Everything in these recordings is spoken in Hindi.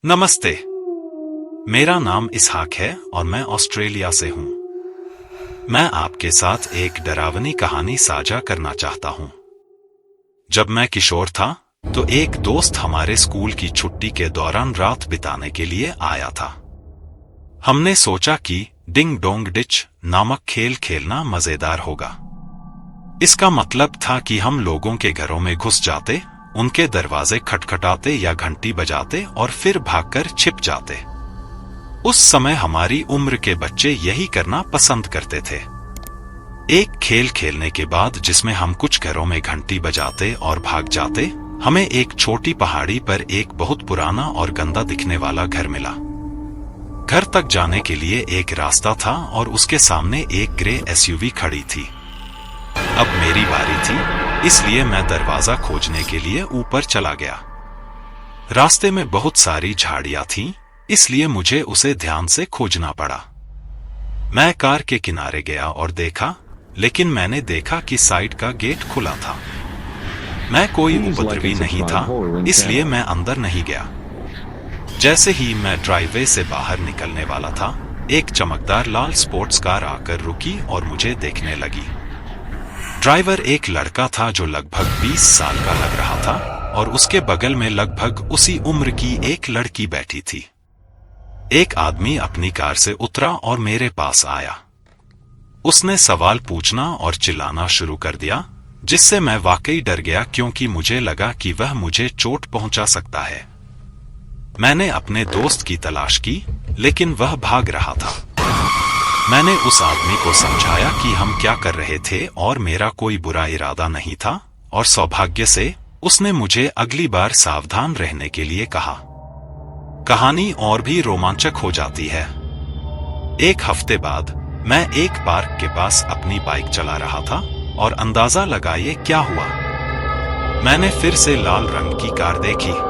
नमस्ते। मेरा नाम इसहाक है और मैं ऑस्ट्रेलिया से हूं। मैं आपके साथ एक डरावनी कहानी साझा करना चाहता हूं। जब मैं किशोर था तो एक दोस्त हमारे स्कूल की छुट्टी के दौरान रात बिताने के लिए आया था। हमने सोचा कि डिंग डोंग डिच नामक खेल खेलना मजेदार होगा। इसका मतलब था कि हम लोगों के घरों में घुस जाते, उनके दरवाजे खटखटाते या घंटी बजाते और फिर भागकर छिप जाते। उस समय हमारी उम्र के बच्चे यही करना पसंद करते थे। एक खेल खेलने के बाद जिसमें हम कुछ घरों में घंटी बजाते और भाग जाते, हमें एक छोटी पहाड़ी पर एक बहुत पुराना और गंदा दिखने वाला घर मिला। घर तक जाने के लिए एक रास्ता था और उसके सामने एक ग्रे एसयूवी खड़ी थी। अब मेरी बारी थी, इसलिए मैं दरवाजा खोजने के लिए ऊपर चला गया। रास्ते में बहुत सारी झाड़ियां थीं, इसलिए मुझे उसे ध्यान से खोजना पड़ा। मैं कार के किनारे गया और देखा, लेकिन मैंने देखा कि साइड का गेट खुला था। मैं कोई उपद्रवी नहीं था, इसलिए मैं अंदर नहीं गया। जैसे ही मैं ड्राइववे से बाहर निकलने वाला था, एक चमकदार लाल स्पोर्ट्स कार आकर रुकी और मुझे देखने लगी। ड्राइवर एक लड़का था जो लगभग 20 साल का लग रहा था और उसके बगल में लगभग उसी उम्र की एक लड़की बैठी थी। एक आदमी अपनी कार से उतरा और मेरे पास आया। उसने सवाल पूछना और चिल्लाना शुरू कर दिया, जिससे मैं वाकई डर गया क्योंकि मुझे लगा कि वह मुझे चोट पहुंचा सकता है। मैंने अपने दोस्त की तलाश की, लेकिन वह भाग रहा था। मैंने उस आदमी को समझाया कि हम क्या कर रहे थे और मेरा कोई बुरा इरादा नहीं था, और सौभाग्य से उसने मुझे अगली बार सावधान रहने के लिए कहा। कहानी और भी रोमांचक हो जाती है। एक हफ्ते बाद मैं एक पार्क के पास अपनी बाइक चला रहा था और अंदाजा लगाइए क्या हुआ। मैंने फिर से लाल रंग की कार देखी।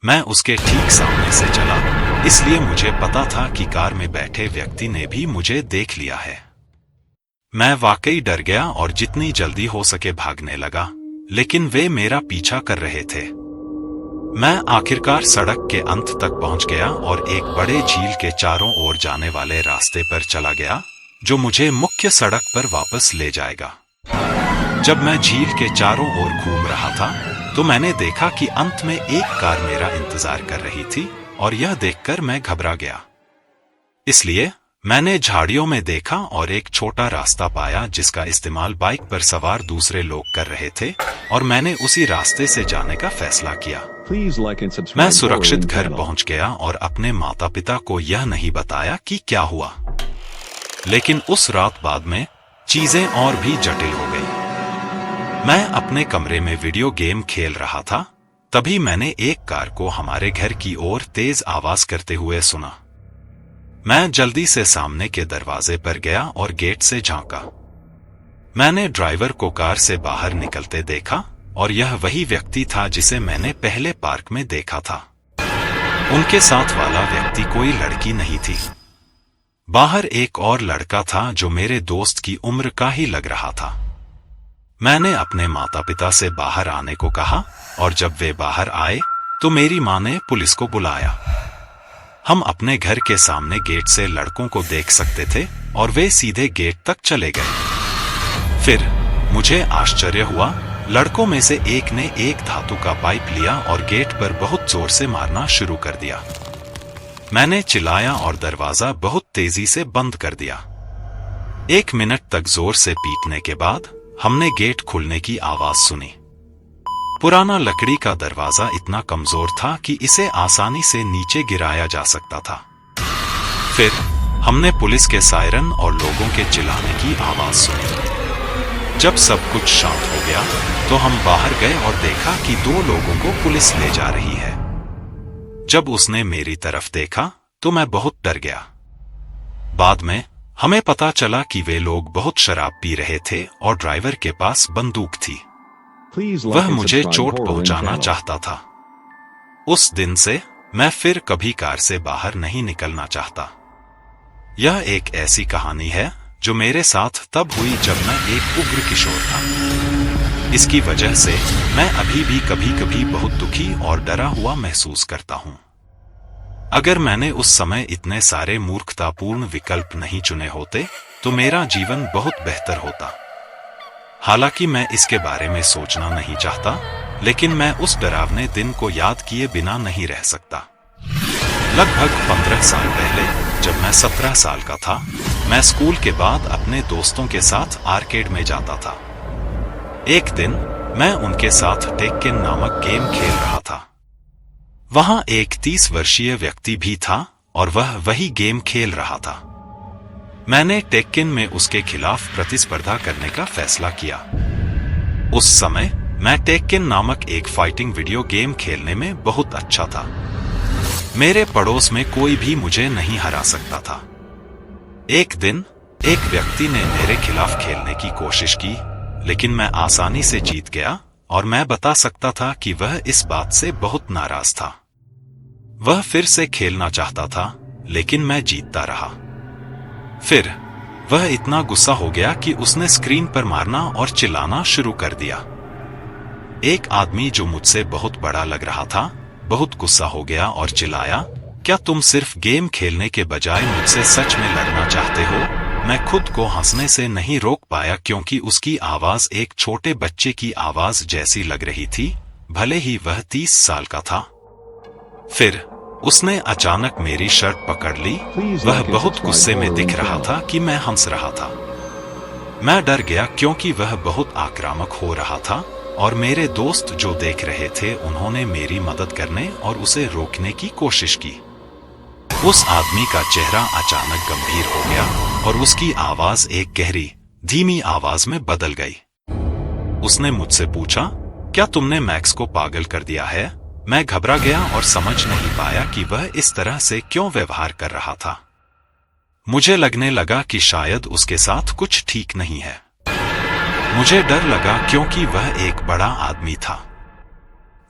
मैं उसके ठीक सामने से चला, इसलिए मुझे पता था कि कार में बैठे व्यक्ति ने भी मुझे देख लिया है। मैं वाकई डर गया और जितनी जल्दी हो सके भागने लगा, लेकिन वे मेरा पीछा कर रहे थे। मैं आखिरकार सड़क के अंत तक पहुंच गया और एक बड़े झील के चारों ओर जाने वाले रास्ते पर चला गया, जो मुझे मुख्य सड़क पर वापस ले जाएगा। जब मैं झील के चारों ओर घूम रहा था, तो मैंने देखा कि अंत में एक कार मेरा इंतजार कर रही थी, और यह देखकर मैं घबरा गया। इसलिए मैंने झाड़ियों में देखा और एक छोटा रास्ता पाया जिसका इस्तेमाल बाइक पर सवार दूसरे लोग कर रहे थे, और मैंने उसी रास्ते से जाने का फैसला किया। मैं सुरक्षित घर पहुंच गया और अपने माता पिता को यह नहीं बताया कि क्या हुआ। लेकिन उस रात बाद में चीजें और भी जटिल हो गई। मैं अपने कमरे में वीडियो गेम खेल रहा था, तभी मैंने एक कार को हमारे घर की ओर तेज आवाज करते हुए सुना। मैं जल्दी से सामने के दरवाजे पर गया और गेट से झांका। मैंने ड्राइवर को कार से बाहर निकलते देखा, और यह वही व्यक्ति था जिसे मैंने पहले पार्क में देखा था। उनके साथ वाला व्यक्ति कोई लड़की नहीं थी। बाहर एक और लड़का था जो मेरे दोस्त की उम्र का ही लग रहा था। मैंने अपने माता पिता से बाहर आने को कहा, और जब वे बाहर आए तो मेरी मां ने पुलिस को बुलाया। हम अपने घर के सामने गेट से लड़कों को देख सकते थे और वे सीधे गेट तक चले गए। फिर मुझे आश्चर्य हुआ, लड़कों में से एक ने एक धातु का पाइप लिया और गेट पर बहुत जोर से मारना शुरू कर दिया। मैंने चिल्लाया और दरवाजा बहुत तेजी से बंद कर दिया। 1 मिनट तक जोर से पीटने के बाद हमने गेट खुलने की आवाज सुनी। पुराना लकड़ी का दरवाजा इतना कमजोर था कि इसे आसानी से नीचे गिराया जा सकता था। फिर हमने पुलिस के सायरन और लोगों के चिल्लाने की आवाज सुनी। जब सब कुछ शांत हो गया तो हम बाहर गए और देखा कि 2 लोगों को पुलिस ले जा रही है। जब उसने मेरी तरफ देखा तो मैं बहुत डर गया। बाद में हमें पता चला कि वे लोग बहुत शराब पी रहे थे और ड्राइवर के पास बंदूक थी। वह मुझे चोट पहुंचाना चाहता था। उस दिन से मैं फिर कभी कार से बाहर नहीं निकलना चाहता। यह एक ऐसी कहानी है जो मेरे साथ तब हुई जब मैं एक उग्र किशोर था। इसकी वजह से मैं अभी भी कभी-कभी बहुत दुखी और डरा हुआ महसूस करता हूँ। अगर मैंने उस समय इतने सारे मूर्खतापूर्ण विकल्प नहीं चुने होते तो मेरा जीवन बहुत बेहतर होता। हालांकि मैं इसके बारे में सोचना नहीं चाहता, लेकिन मैं उस डरावने दिन को याद किए बिना नहीं रह सकता। लगभग 15 साल पहले, जब मैं 17 साल का था, मैं स्कूल के बाद अपने दोस्तों के साथ आर्केड में जाता था। एक दिन मैं उनके साथ टेक्केन नामक गेम खेल रहा था। वहां एक 30 वर्षीय व्यक्ति भी था और वह वही गेम खेल रहा था। मैंने टेक्केन में उसके खिलाफ प्रतिस्पर्धा करने का फैसला किया। उस समय मैं टेक्केन नामक एक फाइटिंग वीडियो गेम खेलने में बहुत अच्छा था। मेरे पड़ोस में कोई भी मुझे नहीं हरा सकता था। एक दिन एक व्यक्ति ने मेरे खिलाफ खेलने की कोशिश की, लेकिन मैं आसानी से जीत गया और मैं बता सकता था कि वह इस बात से बहुत नाराज था। वह फिर से खेलना चाहता था, लेकिन मैं जीतता रहा। फिर वह इतना गुस्सा हो गया कि उसने स्क्रीन पर मारना और चिल्लाना शुरू कर दिया। एक आदमी जो मुझसे बहुत बड़ा लग रहा था बहुत गुस्सा हो गया और चिल्लाया, क्या तुम सिर्फ गेम खेलने के बजाय मुझसे सच में लड़ना चाहते हो? मैं खुद को हंसने से नहीं रोक पाया क्योंकि उसकी आवाज एक छोटे बच्चे की आवाज जैसी लग रही थी, भले ही वह 30 साल का था। फिर उसने अचानक मेरी शर्ट पकड़ ली। वह बहुत गुस्से में दिख रहा था कि मैं हंस रहा था। मैं डर गया क्योंकि वह बहुत आक्रामक हो रहा था और मेरे दोस्त जो देख रहे थे उन्होंने मेरी मदद करने और उसे रोकने की कोशिश की। उस आदमी का चेहरा अचानक गंभीर हो गया और उसकी आवाज एक गहरी, धीमी आवाज में बदल गई। उसने मुझसे पूछा, क्या तुमने मैक्स को पागल कर दिया है? मैं घबरा गया और समझ नहीं पाया कि वह इस तरह से क्यों व्यवहार कर रहा था। मुझे लगने लगा कि शायद उसके साथ कुछ ठीक नहीं है। मुझे डर लगा क्योंकि वह एक बड़ा आदमी था।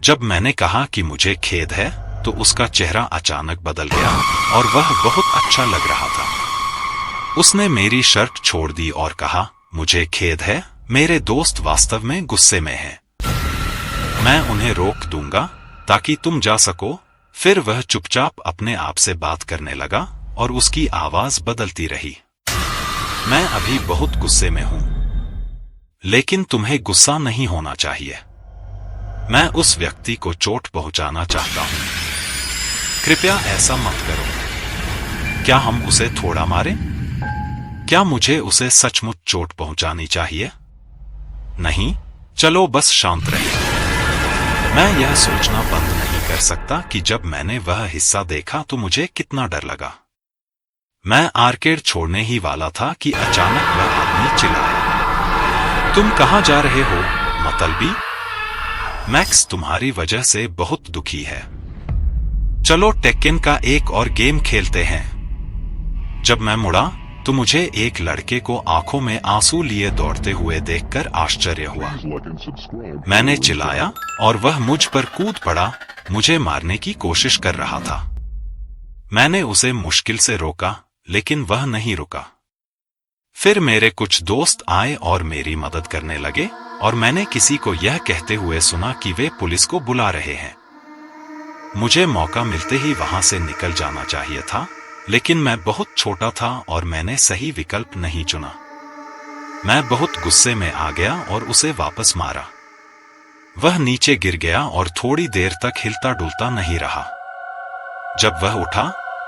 जब मैंने कहा कि मुझे खेद है, तो उसका चेहरा अचानक बदल गया और वह बहुत अच्छा लग रहा था। उसने मेरी शर्ट छोड़ दी और कहा, मुझे खेद है, मेरे दोस्त वास्तव में गुस्से में हैं। मैं उन्हें रोक दूंगा ताकि तुम जा सको। फिर वह चुपचाप अपने आप से बात करने लगा और उसकी आवाज बदलती रही। मैं अभी बहुत गुस्से में हूं, लेकिन तुम्हें गुस्सा नहीं होना चाहिए। मैं उस व्यक्ति को चोट पहुंचाना चाहता हूं। कृपया ऐसा मत करो। क्या हम उसे थोड़ा मारें? क्या मुझे उसे सचमुच चोट पहुंचानी चाहिए? नहीं, चलो बस शांत रहे। मैं यह सोचना बंद नहीं कर सकता कि जब मैंने वह हिस्सा देखा तो मुझे कितना डर लगा। मैं आर्केड छोड़ने ही वाला था कि अचानक वह आदमी चिल्लाया, तुम कहां जा रहे हो, मतलबी? मैक्स तुम्हारी वजह से बहुत दुखी है। चलो टेक्केन का एक और गेम खेलते हैं। जब मैं मुड़ा तो मुझे एक लड़के को आंखों में आंसू लिए दौड़ते हुए देखकर आश्चर्य हुआ। मैंने चिल्लाया और वह मुझ पर कूद पड़ा, मुझे मारने की कोशिश कर रहा था। मैंने उसे मुश्किल से रोका, लेकिन वह नहीं रुका। फिर मेरे कुछ दोस्त आए और मेरी मदद करने लगे और मैंने किसी को यह कहते हुए सुना कि वे पुलिस को बुला रहे हैं। मुझे मौका मिलते ही वहां से निकल जाना चाहिए था, लेकिन मैं बहुत छोटा था और मैंने सही विकल्प नहीं चुना। मैं बहुत गुस्से में आ गया और उसे वापस मारा। वह नीचे गिर गया और थोड़ी देर तक हिलता डुलता नहीं रहा। जब वह उठा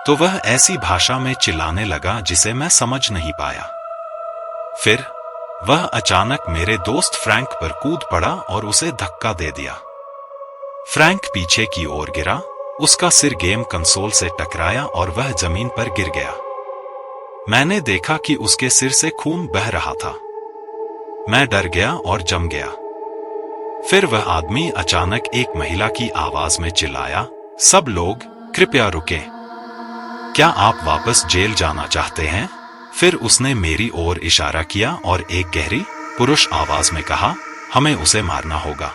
तो वह ऐसी भाषा में चिल्लाने लगा जिसे मैं समझ नहीं पाया। फिर वह अचानक मेरे दोस्त फ्रैंक पर कूद पड़ा और उसे धक्का दे दिया। फ्रैंक पीछे की ओर गिरा, उसका सिर गेम कंसोल से टकराया और वह जमीन पर गिर गया। मैंने देखा कि उसके सिर से खून बह रहा था। मैं डर गया और जम गया। फिर वह आदमी अचानक एक महिला की आवाज में चिल्लाया, सब लोग कृपया रुकें। क्या आप वापस जेल जाना चाहते हैं? फिर उसने मेरी ओर इशारा किया और एक गहरी पुरुष आवाज में कहा, हमें उसे मारना होगा।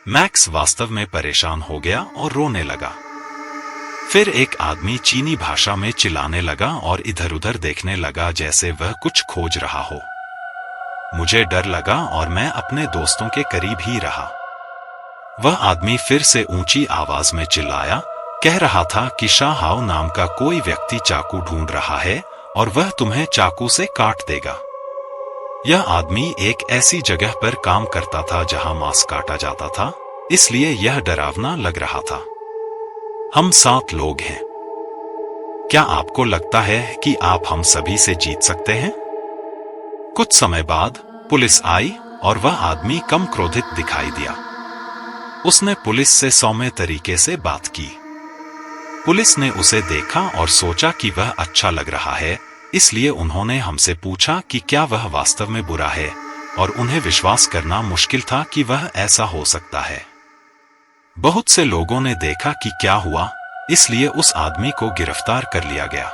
मैक्स वास्तव में परेशान हो गया और रोने लगा। फिर एक आदमी चीनी भाषा में चिल्लाने लगा और इधर-उधर देखने लगा जैसे वह कुछ खोज रहा हो। मुझे डर लगा और मैं अपने दोस्तों के करीब ही रहा। वह आदमी फिर से ऊंची आवाज में चिल्लाया, कह रहा था कि शाहाओ नाम का कोई व्यक्ति चाकू ढूंढ रहा है और वह तुम्हें चाकू से काट देगा। यह आदमी एक ऐसी जगह पर काम करता था जहां मांस काटा जाता था, इसलिए यह डरावना लग रहा था। हम 7 लोग हैं। क्या आपको लगता है कि आप हम सभी से जीत सकते हैं? कुछ समय बाद पुलिस आई और वह आदमी कम क्रोधित दिखाई दिया। उसने पुलिस से सौम्य तरीके से बात की। पुलिस ने उसे देखा और सोचा कि वह अच्छा लग रहा है, इसलिए उन्होंने हमसे पूछा कि क्या वह वास्तव में बुरा है, और उन्हें विश्वास करना मुश्किल था कि वह ऐसा हो सकता है। बहुत से लोगों ने देखा कि क्या हुआ, इसलिए उस आदमी को गिरफ्तार कर लिया गया।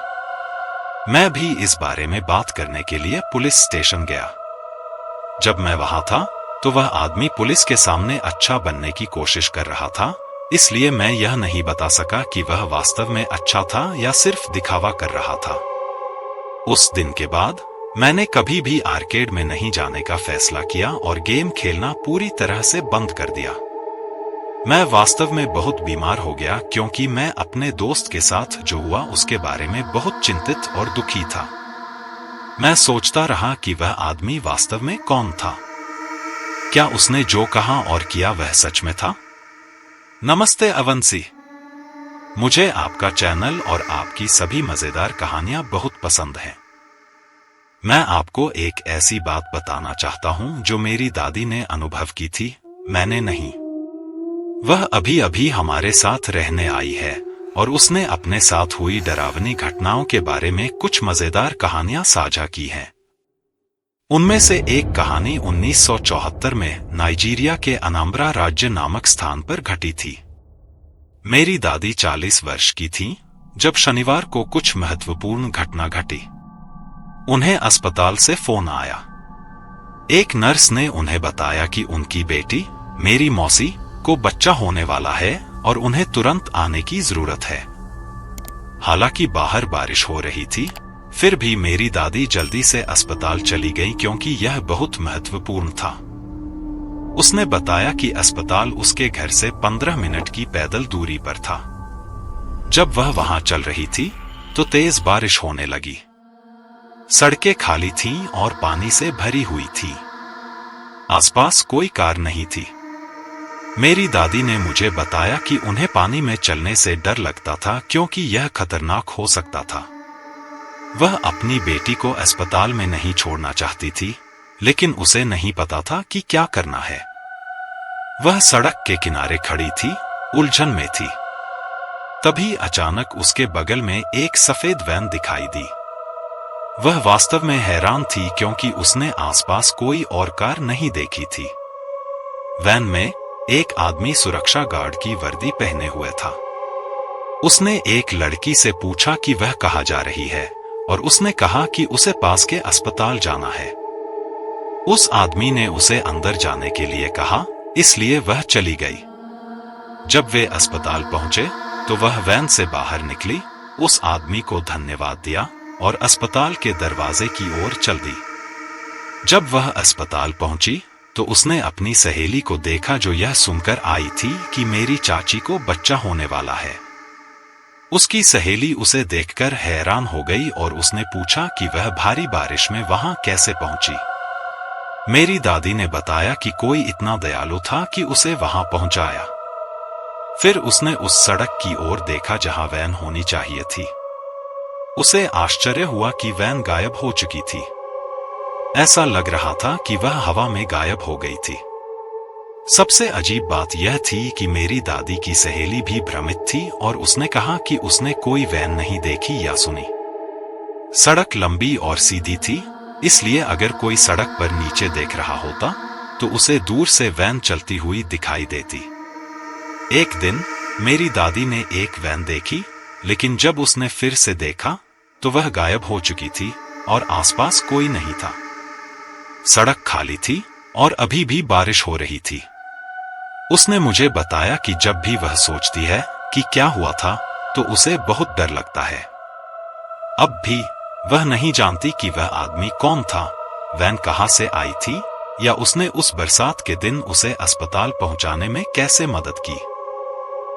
मैं भी इस बारे में बात करने के लिए पुलिस स्टेशन गया। जब मैं वहां था तो वह आदमी पुलिस के सामने अच्छा बनने की कोशिश कर रहा था, इसलिए मैं यह नहीं बता सका कि वह वास्तव में अच्छा था या सिर्फ दिखावा कर रहा था। उस दिन के बाद मैंने कभी भी आर्केड में नहीं जाने का फैसला किया और गेम खेलना पूरी तरह से बंद कर दिया। मैं वास्तव में बहुत बीमार हो गया क्योंकि मैं अपने दोस्त के साथ जो हुआ उसके बारे में बहुत चिंतित और दुखी था। मैं सोचता रहा कि वह आदमी वास्तव में कौन था। क्या उसने जो कहा और किया वह सच में था? नमस्ते अवंसी, मुझे आपका चैनल और आपकी सभी मजेदार कहानियां बहुत पसंद हैं। मैं आपको एक ऐसी बात बताना चाहता हूं जो मेरी दादी ने अनुभव की थी, मैंने नहीं। वह अभी अभी हमारे साथ रहने आई है और उसने अपने साथ हुई डरावनी घटनाओं के बारे में कुछ मजेदार कहानियां साझा की हैं। उनमें से एक कहानी 1974 में नाइजीरिया के अनाम्ब्रा राज्य नामक स्थान पर घटी थी। मेरी दादी 40 वर्ष की थी जब शनिवार को कुछ महत्वपूर्ण घटना घटी। उन्हें अस्पताल से फोन आया। एक नर्स ने उन्हें बताया कि उनकी बेटी, मेरी मौसी, को बच्चा होने वाला है और उन्हें तुरंत आने की जरूरत है। हालांकि बाहर बारिश हो रही थी, फिर भी मेरी दादी जल्दी से अस्पताल चली गई क्योंकि यह बहुत महत्वपूर्ण था। उसने बताया कि अस्पताल उसके घर से 15 मिनट की पैदल दूरी पर था। जब वह वहां चल रही थी तो तेज बारिश होने लगी। सड़कें खाली थीं और पानी से भरी हुई थी। आसपास कोई कार नहीं थी। मेरी दादी ने मुझे बताया कि उन्हें पानी में चलने से डर लगता था क्योंकि यह खतरनाक हो सकता था। वह अपनी बेटी को अस्पताल में नहीं छोड़ना चाहती थी, लेकिन उसे नहीं पता था कि क्या करना है। वह सड़क के किनारे खड़ी थी, उलझन में थी। तभी अचानक उसके बगल में एक सफेद वैन दिखाई दी। वह वास्तव में हैरान थी क्योंकि उसने आसपास कोई और कार नहीं देखी थी। वैन में एक आदमी सुरक्षा गार्ड की वर्दी पहने हुए था। उसने एक लड़की से पूछा कि वह कहाँ जा रही है और उसने कहा कि उसे पास के अस्पताल जाना है। उस आदमी ने उसे अंदर जाने के लिए कहा, इसलिए वह चली गई। जब वे अस्पताल पहुंचे तो वह वैन से बाहर निकली, उस आदमी को धन्यवाद दिया और अस्पताल के दरवाजे की ओर चल दी। जब वह अस्पताल पहुंची तो उसने अपनी सहेली को देखा जो यह सुनकर आई थी कि मेरी चाची को बच्चा होने वाला है। उसकी सहेली उसे देखकर हैरान हो गई और उसने पूछा कि वह भारी बारिश में वहां कैसे पहुंची। मेरी दादी ने बताया कि कोई इतना दयालु था कि उसे वहां पहुंचाया। फिर उसने उस सड़क की ओर देखा जहां वैन होनी चाहिए थी। उसे आश्चर्य हुआ कि वैन गायब हो चुकी थी। ऐसा लग रहा था कि वह हवा में गायब हो गई थी। सबसे अजीब बात यह थी कि मेरी दादी की सहेली भी भ्रमित थी और उसने कहा कि उसने कोई वैन नहीं देखी या सुनी। सड़क लंबी और सीधी थी, इसलिए अगर कोई सड़क पर नीचे देख रहा होता तो उसे दूर से वैन चलती हुई दिखाई देती। एक दिन मेरी दादी ने एक वैन देखी, लेकिन जब उसने फिर से देखा तो वह गायब हो चुकी थी और आसपास कोई नहीं था। सड़क खाली थी और अभी भी बारिश हो रही थी। उसने मुझे बताया कि जब भी वह सोचती है कि क्या हुआ था तो उसे बहुत डर लगता है। अब भी वह नहीं जानती कि वह आदमी कौन था, वैन कहां से आई थी या उसने उस बरसात के दिन उसे अस्पताल पहुंचाने में कैसे मदद की।